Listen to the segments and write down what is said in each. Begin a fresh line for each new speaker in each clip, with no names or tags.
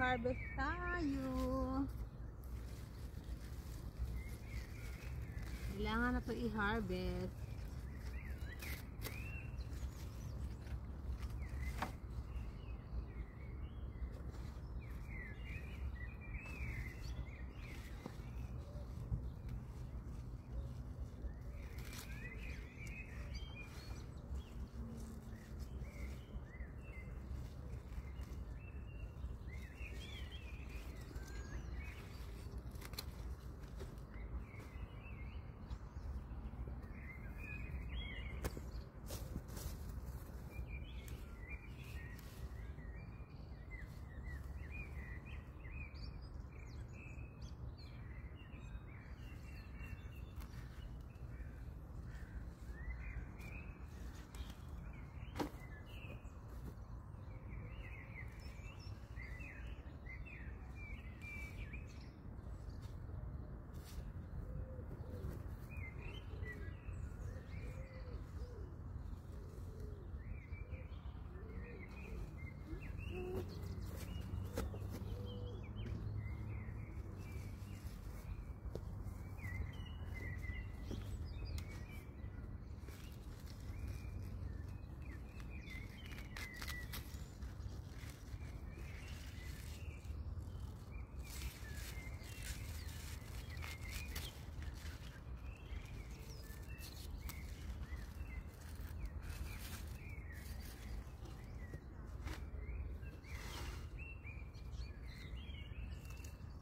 mag-harvest tayo. Kailangan na to i-harvest.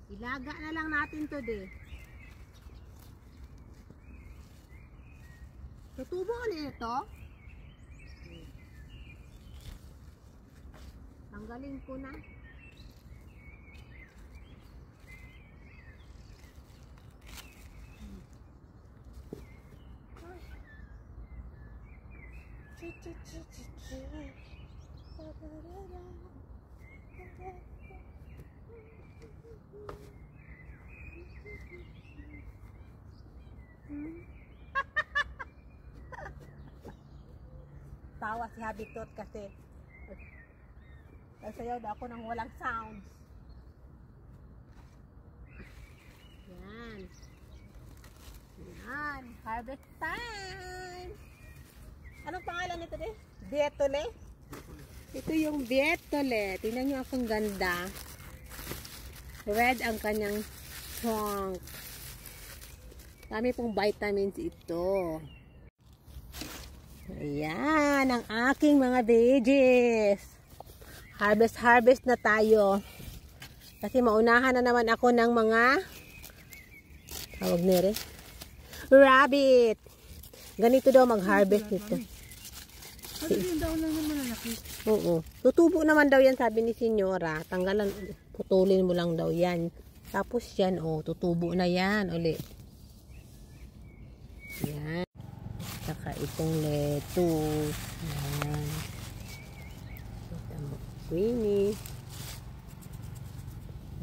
Ilaga na lang natin to de. Tutubo ulit ito. Tanggalin ko na. Tawa si Habitot kasi nagsayaw daw ako ng walang sounds. Yan. Yan. Harvest time! Anong pangalan nito de? Bietole? Ito yung Bietole. Tingnan nyo akong ganda. Red ang kanyang trunk. Dami pong vitamins ito. Ayan, ang aking mga veggies. Harvest na tayo. Kasi maunahan na naman ako ng mga tawag nere rabbit. Ganito daw mag-harvest nito. Oo. Tutubo naman daw yan, sabi ni Senyora. Tanggalan, putulin mo lang daw yan. Tapos yan, oh, tutubo na yan uli. Yan. Saka itong lettuce. Yan. Queenie.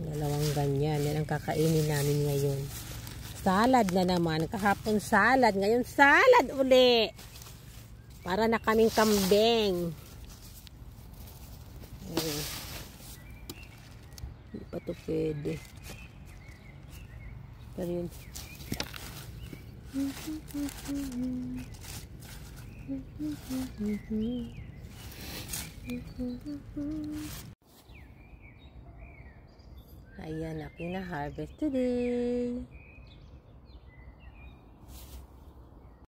Dalawang ganyan. Yan ang kakainin namin ngayon. Salad na naman. Kahapon salad. Ngayon salad uli. Para na kaming kambing. Hindi pa ito pwede. Pero yun. Ayan, aking na harvest today.